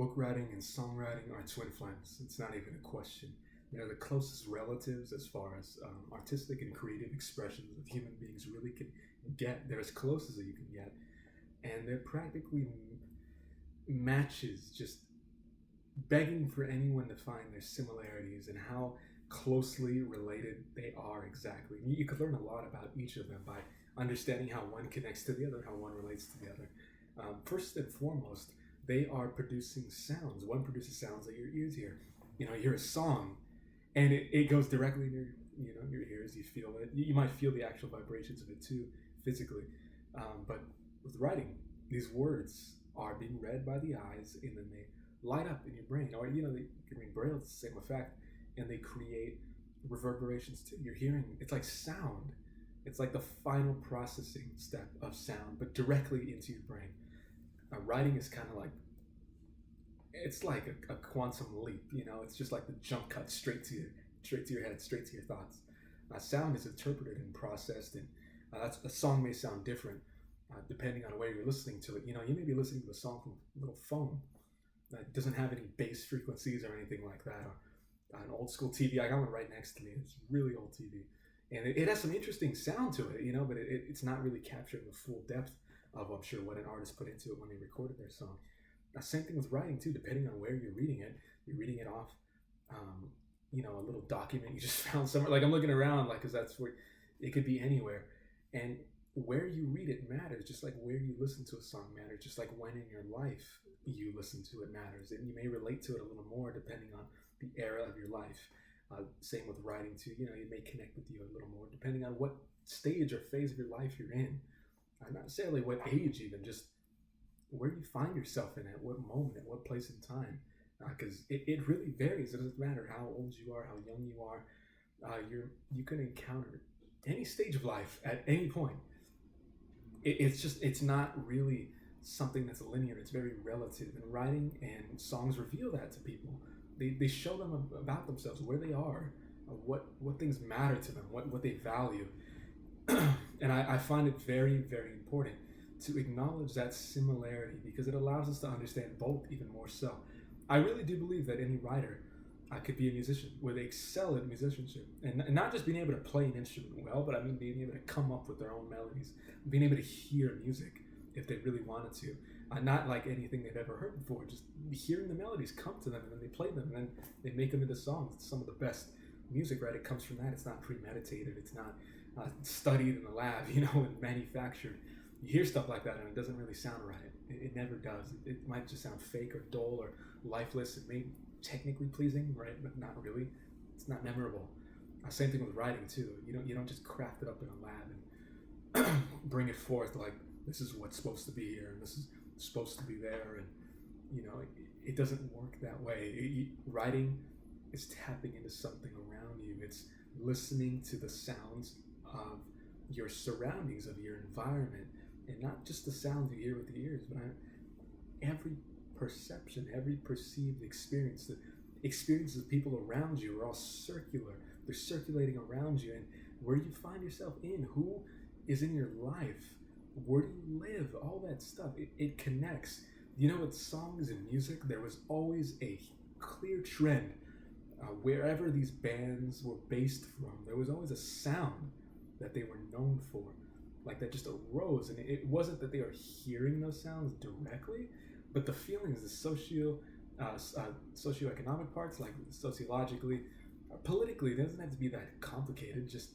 Bookwriting and songwriting are twin flames. It's not even a question. They're the closest relatives as far as artistic and creative expressions of human beings really can get. They're as close as you can get. And they're practically matches, just begging for anyone to find their similarities and how closely related they are exactly. You could learn a lot about each of them by understanding how one connects to the other, how one relates to the other. First and foremost, they are producing sounds. One produces sounds that your ears hear. You hear a song, and it goes directly in your ears. You feel it. You might feel the actual vibrations of it too, physically. But with writing, these words are being read by the eyes, and then they light up in your brain. Or they can read Braille. It's the same effect, and they create reverberations too. You're hearing. It's like sound. It's like the final processing step of sound, but directly into your brain. Writing is kind of like, it's like a quantum leap. It's just like the jump cut straight to your head, straight to your thoughts. Sound is interpreted and processed, and a song may sound different depending on where you're listening to it. You may be listening to a song from a little phone that doesn't have any bass frequencies or anything like that, or an old school TV. I got one right next to me. It's really old TV, and it has some interesting sound to it, but it's not really capturing the full depth of, I'm sure, what an artist put into it when they recorded their song. Same thing with writing too. Depending on where you're reading it off, a little document you just found somewhere. Like, I'm looking around, because that's where it could be anywhere, and where you read it matters. Just like where you listen to a song matters. Just like when in your life you listen to it matters, and you may relate to it a little more depending on the era of your life. Same with writing too. It may connect with you a little more depending on what stage or phase of your life you're in. Not necessarily what age, even just where you find yourself in, at what moment, at what place in time, because it really varies. It doesn't matter how old you are, how young you are. You can encounter any stage of life at any point. It's not really something that's linear. It's very relative, and writing and songs reveal that to people. They show them about themselves, where they are, what things matter to them, what they value. And I find it very, very important to acknowledge that similarity, because it allows us to understand both even more so. I really do believe that any writer could be a musician, where they excel at musicianship, and not just being able to play an instrument well, but being able to come up with their own melodies, being able to hear music if they really wanted to, not like anything they've ever heard before, just hearing the melodies come to them, and then they play them, and then they make them into songs. It's some of the best music, right? It comes from that. It's not premeditated. It's not studied in the lab, and manufactured. You hear stuff like that, and it doesn't really sound right. It never does. It might just sound fake or dull or lifeless. It may be technically pleasing, right, but not really. It's not memorable. Same thing with writing too. You don't just craft it up in a lab and bring it forth like, this is what's supposed to be here and this is supposed to be there, and it doesn't work that way. Writing is tapping into something around you. It's listening to the sounds of your surroundings, of your environment, and not just the sounds you hear with the ears, but every perception, every perceived experience. The experiences of people around you are all circular. They're circulating around you, and where you find yourself in, who is in your life, where do you live, all that stuff, it connects. With songs and music, there was always a clear trend. Wherever these bands were based from, there was always a sound that they were known for, like that just arose. And it wasn't that they were hearing those sounds directly, but the feelings, the socioeconomic parts, like sociologically, politically, it doesn't have to be that complicated. Just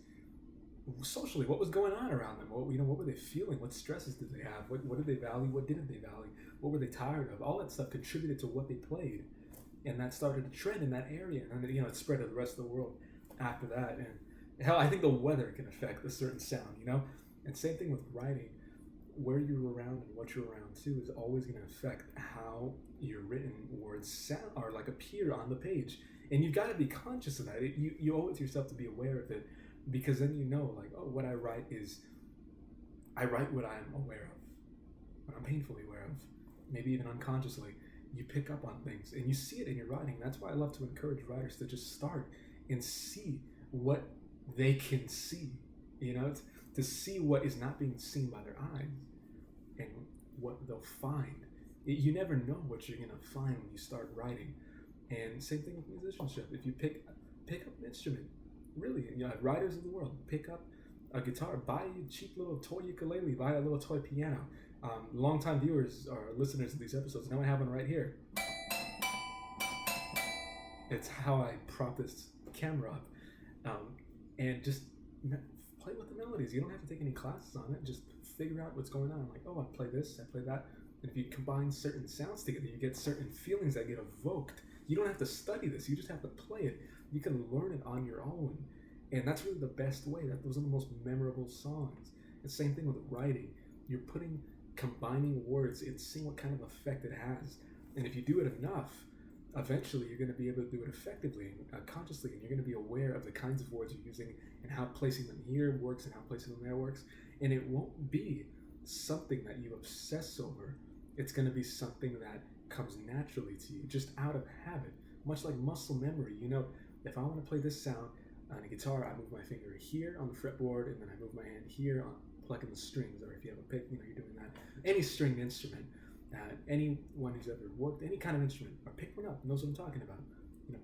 socially, what was going on around them? What were they feeling? What stresses did they have? What did they value? What didn't they value? What were they tired of? All that stuff contributed to what they played, and that started a trend in that area, and then it spread to the rest of the world after that. And hell, I think the weather can affect a certain sound, And same thing with writing. Where you're around and what you're around too is always going to affect how your written words sound or appear on the page. And you've got to be conscious of that. You owe it to yourself to be aware of it, because then what I write is, I write what I'm aware of, what I'm painfully aware of, maybe even unconsciously. You pick up on things and you see it in your writing. That's why I love to encourage writers to just start and see what they can see, to see what is not being seen by their eyes, and what they'll find You never know what you're gonna find when you start writing. And same thing with musicianship. If you pick up an instrument, really, writers of the world, pick up a guitar, buy a cheap little toy ukulele, buy a little toy piano. Longtime viewers or listeners of these episodes know I have one right here. It's how I prop this camera up, and just play with the melodies. You don't have to take any classes on it. Just figure out what's going on. Like, oh, I play this, I play that. And if you combine certain sounds together, you get certain feelings that get evoked. You don't have to study this. You just have to play it. You can learn it on your own. And that's really the best way. Those are the most memorable songs. The same thing with writing. You're combining words and seeing what kind of effect it has. And if you do it enough, eventually you're going to be able to do it effectively, consciously, and you're going to be aware of the kinds of words you're using and how placing them here works and how placing them there works. And it won't be something that you obsess over. It's going to be something that comes naturally to you, just out of habit, much like muscle memory. If I want to play this sound on a guitar, I move my finger here on the fretboard, and then I move my hand here on plucking the strings, or if you have a pick, you're doing that. Any stringed instrument, anyone who's ever worked any kind of instrument or picked one up knows what I'm talking about.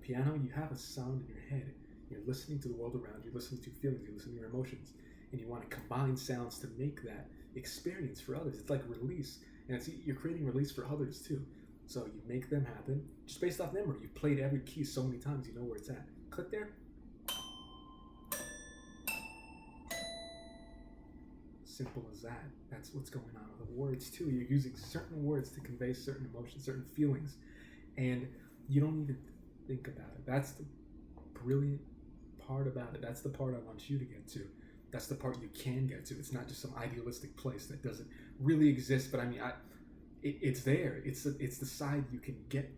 Piano, you have a sound in your head. You're listening to the world around you, listening to feelings, you listen to your emotions, and you want to combine sounds to make that experience for others. It's like release, and you're creating release for others too. So you make them happen just based off memory. You've played every key so many times, you know where it's at. Click there. Simple as that. That's what's going on with the words too. You're using certain words to convey certain emotions, certain feelings, and you don't even think about it. That's the brilliant part about it. That's the part I want you to get to. That's the part you can get to. It's not just some idealistic place that doesn't really exist, but it's there. It's the side you can get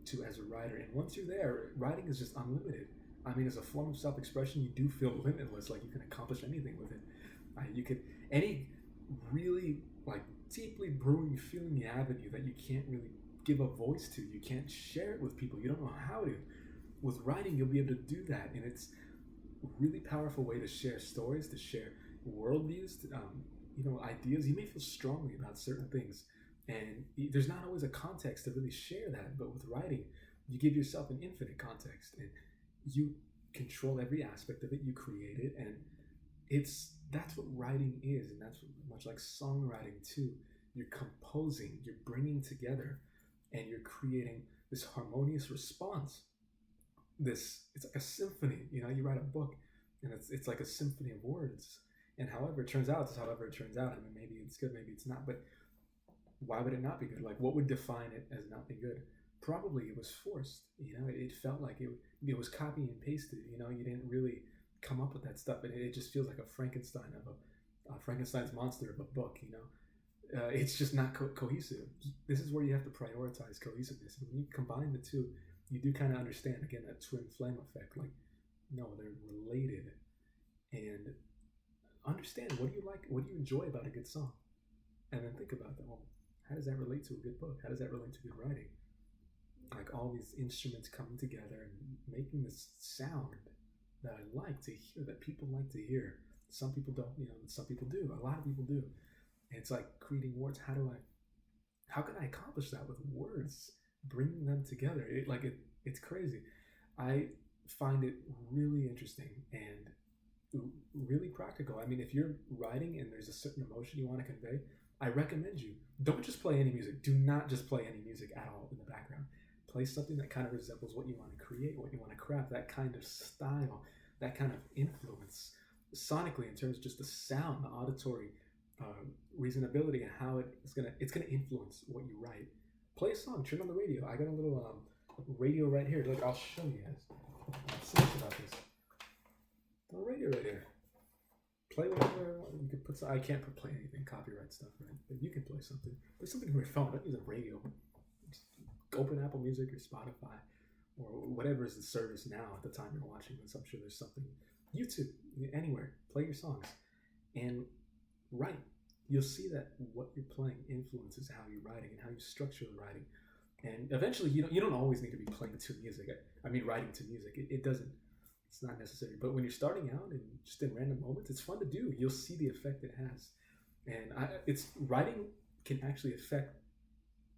to as a writer, and once you're there, writing is just unlimited. As a form of self-expression, you do feel limitless, like you can accomplish anything with it. You could, any really deeply brewing feeling you have in you that you can't really give a voice to, you can't share it with people, you don't know how to. With writing, you'll be able to do that, and it's a really powerful way to share stories, to share worldviews, ideas. You may feel strongly about certain things, and there's not always a context to really share that, but with writing, you give yourself an infinite context, and you control every aspect of it, you create it, and that's what writing is, and that's much like songwriting too. You're composing, you're bringing together, and you're creating this harmonious response. It's like a symphony. You write a book, and it's like a symphony of words. And however it turns out is however it turns out. Maybe it's good, maybe it's not. But why would it not be good? What would define it as not being good? Probably it was forced. It felt like it was copy and pasted. You didn't really come up with that stuff, and it just feels like a Frankenstein's monster of a book. It's just not cohesive. This is where you have to prioritize cohesiveness, and when you combine the two, you do kind of understand again that twin flame effect. No, they're related, and understand what do you like, what do you enjoy about a good song, and then think about that. Well, how does that relate to a good book? How does that relate to good writing? All these instruments coming together and making this sound that I like to hear, that people like to hear. Some people don't, some people do. A lot of people do. And it's like creating words. How can I accomplish that with words? Bringing them together. It's crazy. I find it really interesting and really practical. If you're writing and there's a certain emotion you want to convey, I recommend you don't just play any music. Do not just play any music at all in the background. Play something that kind of resembles what you want to create, what you want to craft, that kind of style, that kind of influence, sonically, in terms of just the sound, the auditory reasonability, and how it's gonna influence what you write. Play a song, turn on the radio. I got a little radio right here. Look, I'll show you guys. What's nice about this? The radio right here. Play whatever you can put. I can't play anything, copyright stuff, right? But you can play something. Play something on your phone. Don't use a radio. Just open Apple Music or Spotify or whatever is the service now at the time you're watching this. I'm sure there's something. YouTube, anywhere. Play your songs and write. You'll see that what you're playing influences how you're writing and how you structure the writing. And eventually, you don't always need to be playing to music. Writing to music. It doesn't. It's not necessary. But when you're starting out and just in random moments, it's fun to do. You'll see the effect it has. And writing can actually affect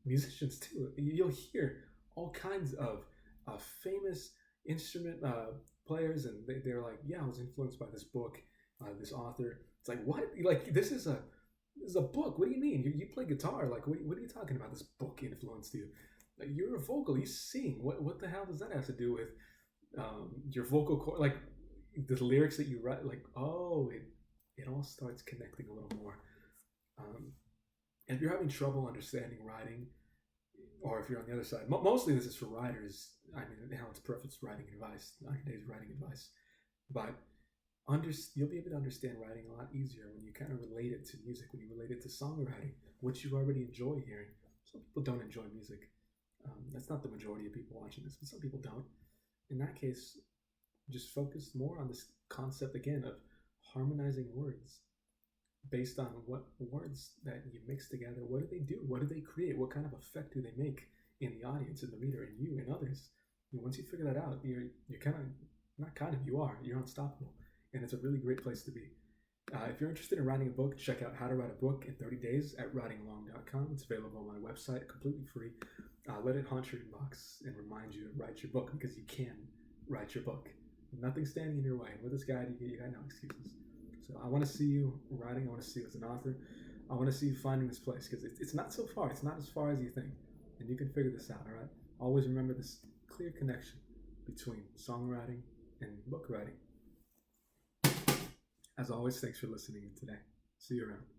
musicians too. You'll hear all kinds of famous instrument players, and they're like, "Yeah, I was influenced by this book, this author." It's like, what? Like this is a book. What do you mean? You play guitar? Like, what are you talking about? This book influenced you? Like, you're a vocal. You sing. What the hell does that have to do with your vocal cord? Like the lyrics that you write? Like, oh, it all starts connecting a little more. Um, and if you're having trouble understanding writing, or if you're on the other side, mostly this is for writers. I mean, how it's perfect writing advice, 90 days writing advice. But you'll be able to understand writing a lot easier when you kind of relate it to music, when you relate it to songwriting, which you already enjoy hearing. Some people don't enjoy music. That's not the majority of people watching this, but some people don't. In that case, just focus more on this concept again of harmonizing words based on what words that you mix together. What do they do? What do they create? What kind of effect do they make in the audience, in the reader, in you, in others? And once you figure that out, you're kind of not kind of you are you're unstoppable, and it's a really great place to be. If you're interested in writing a book, check out How to Write a Book in 30 Days at writingalong.com. It's available on my website, completely free. Let it haunt your inbox and remind you to write your book, because you can write your book. Nothing's standing in your way. And with this guide, you got no excuses. So I want to see you writing. I want to see you as an author. I want to see you finding this place, because it's not so far. It's not as far as you think. And you can figure this out, all right? Always remember this clear connection between songwriting and book writing. As always, thanks for listening in today. See you around.